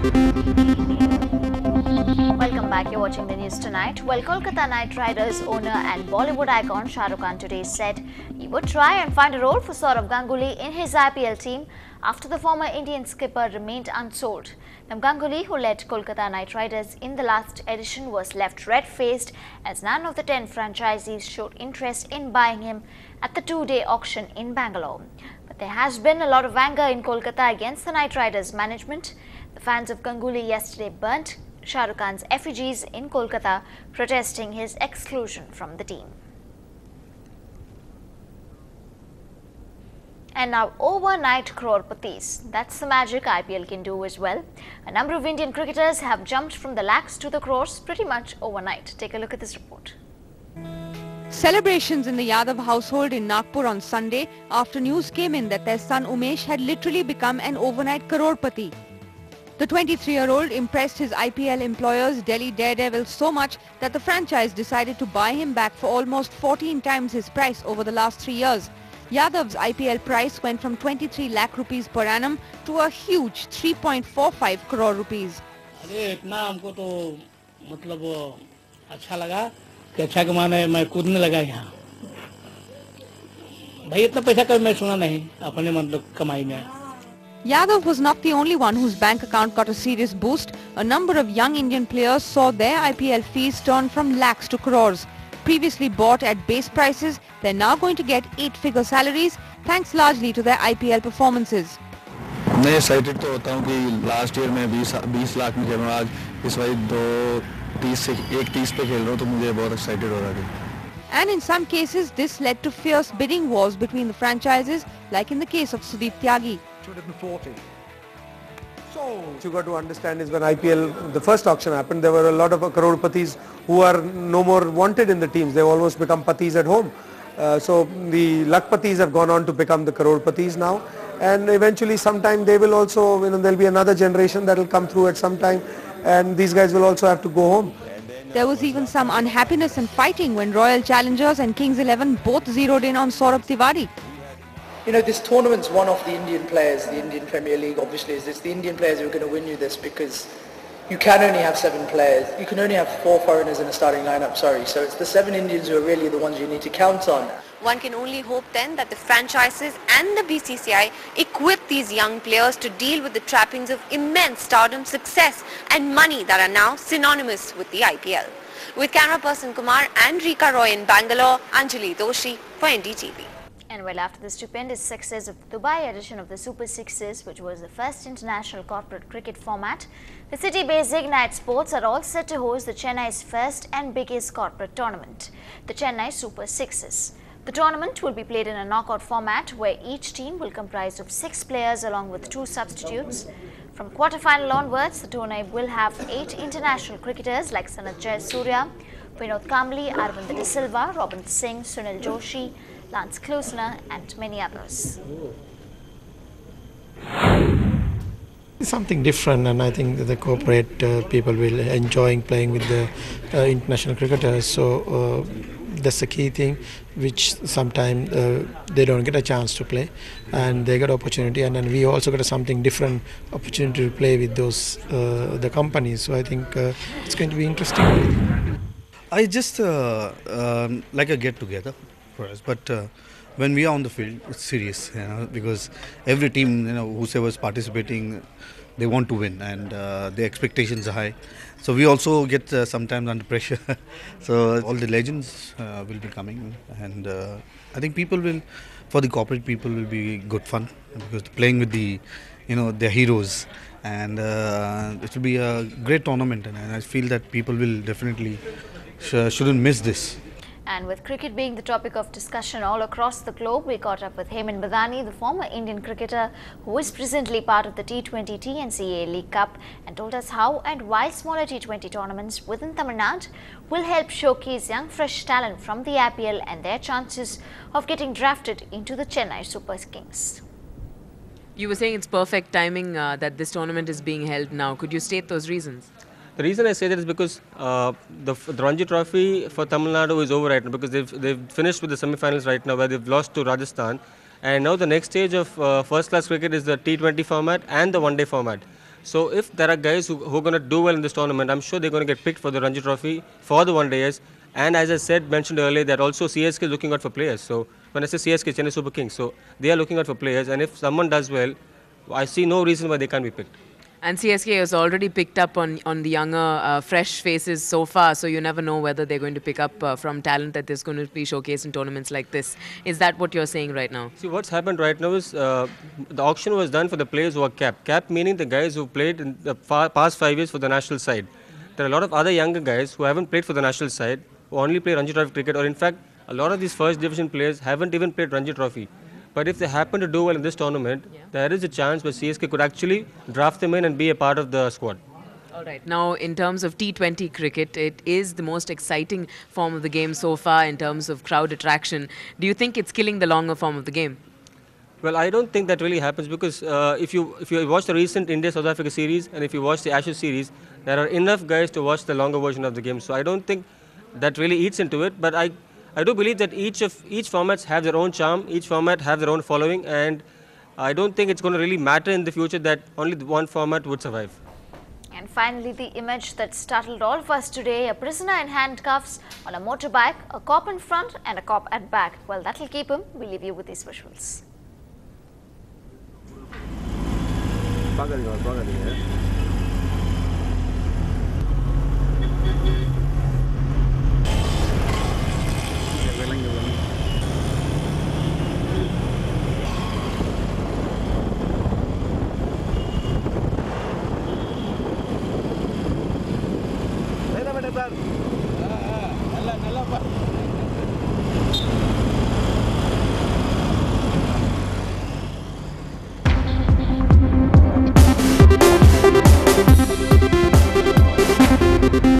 Welcome back. You're watching the news tonight. Well, Kolkata Knight Riders owner and Bollywood icon Shah Rukh Khan today said he would try and find a role for Sourav Ganguly in his IPL team after the former Indian skipper remained unsold. Now, Ganguly, who led Kolkata Knight Riders in the last edition, was left red-faced as none of the 10 franchisees showed interest in buying him at the two-day auction in Bangalore. But there has been a lot of anger in Kolkata against the Knight Riders management. The fans of Ganguly yesterday burnt Shah Rukh Khan's effigies in Kolkata, protesting his exclusion from the team. And now overnight crore-patis. That's the magic IPL can do as well. A number of Indian cricketers have jumped from the lakhs to the crores pretty much overnight. Take a look at this report. Celebrations in the Yadav household in Nagpur on Sunday after news came in that their son Umesh had literally become an overnight crorepati. The 23-year-old impressed his IPL employers Delhi Daredevils so much that the franchise decided to buy him back for almost 14 times his price over the last 3 years. Yadav's IPL price went from 23 lakh rupees per annum to a huge 3.45 crore rupees. अरे इतना हमको तो मतलब अच्छा लगा कि अच्छा के माने मैं कूदने लगा यहाँ भाई इतना पैसा कभी मैं सुना नहीं अपने मतलब कमाई में. Yadav was not the only one whose bank account got a serious boost. A number of young Indian players saw their IPL fees turn from lakhs to crores. Previously bought at base prices, they're now going to get 8-figure salaries thanks largely to their IPL performances. मैं excited तो होता हूँ कि last year में 20 लाख में खेल रहा हूँ, आज इस बार 2.30 से 1.30 पे खेल रहा हूँ तो मुझे बहुत एक्साइटेड हो रहा है. And in some cases, this led to fierce bidding wars between the franchises, like in the case of Sudeep Tyagi. 240. So what you got to understand is when IPL, the first auction happened, there were a lot of crore-patis who are no more wanted in the teams. They've almost become patis at home. So the lakpatis have gone on to become the crore-patis now. And eventually sometime they will also, there'll be another generation that will come through at some time. And these guys will also have to go home. There was even some unhappiness and fighting when Royal Challengers and Kings 11 both zeroed in on Saurabh Tiwari. This tournament's one of the Indian players, the Indian Premier League obviously is. It's the Indian players who are going to win you this because you can only have 7 players. You can only have 4 foreigners in a starting lineup, sorry. So it's the 7 Indians who are really the ones you need to count on. One can only hope then that the franchises and the BCCI equip these young players to deal with the trappings of immense stardom, success and money that are now synonymous with the IPL. With camera person Kumar and Rika Roy in Bangalore, Anjali Doshi for NDTV. And well, after the stupendous success of the Dubai edition of the Super Sixes, which was the first international corporate cricket format, the city-based Ignite Sports are all set to host the Chennai's first and biggest corporate tournament, the Chennai Super Sixes. The tournament will be played in a knockout format where each team will comprise of 6 players along with 2 substitutes. From quarter-final onwards, the tournament will have 8 international cricketers like Sanath Jayasuriya, Vinod Kambli, Arvind De Silva, Robin Singh, Sunil Joshi, Lance Klusner and many others. Something different, and I think that the corporate people will enjoy playing with the international cricketers. So that's the key thing, which sometimes they don't get a chance to play, and they get opportunity, and then we also get something different opportunity to play with those the companies. So I think it's going to be interesting. I just like a get together for us, but when we are on the field, it's serious, because every team, whoever's participating, they want to win, and the expectations are high. So we also get sometimes under pressure. So all the legends will be coming, and I think people will, for the corporate people, will be good fun because playing with the, their heroes, and it will be a great tournament, and I feel that people will definitely shouldn't miss this. And with cricket being the topic of discussion all across the globe, we caught up with Hemant Badani, the former Indian cricketer who is presently part of the T20 TNCA League Cup, and told us how and why smaller T20 tournaments within Tamil Nadu will help showcase young fresh talent from the IPL and their chances of getting drafted into the Chennai Super Kings. You were saying it's perfect timing that this tournament is being held now. Could you state those reasons? The reason I say that is because the Ranji Trophy for Tamil Nadu is over right now, because they've finished with the semi-finals right now where they've lost to Rajasthan, and now the next stage of first-class cricket is the T20 format and the one-day format. So if there are guys who are going to do well in this tournament, I'm sure they're going to get picked for the Ranji Trophy for the one-dayers. And as I mentioned earlier, that also CSK is looking out for players. So when I say CSK, Chennai Super Kings, so they are looking out for players. And if someone does well, I see no reason why they can't be picked. And CSK has already picked up on the younger, fresh faces so far, so you never know whether they're going to pick up from talent that is going to be showcased in tournaments like this. Is that what you're saying right now? See, what's happened right now is the auction was done for the players who are capped. Capped meaning the guys who played in the past 5 years for the national side. There are a lot of other younger guys who haven't played for the national side, who only play Ranji Trophy cricket, or in fact, a lot of these first division players haven't even played Ranji Trophy. But if they happen to do well in this tournament, there is a chance where CSK could actually draft them in and be a part of the squad. All right. Now, in terms of T20 cricket, it is the most exciting form of the game so far in terms of crowd attraction. Do you think it's killing the longer form of the game? Well, I don't think that really happens because if you watch the recent India-South Africa series and if you watch the Ashes series, there are enough guys to watch the longer version of the game. So I don't think that really eats into it. But I do believe that each formats have their own charm, each format have their own following, and I don't think it's going to really matter in the future that only one format would survive. And finally, the image that startled all of us today, a prisoner in handcuffs on a motorbike, a cop in front and a cop at back. Well, that'll keep him. We leave you with these visuals. Sir.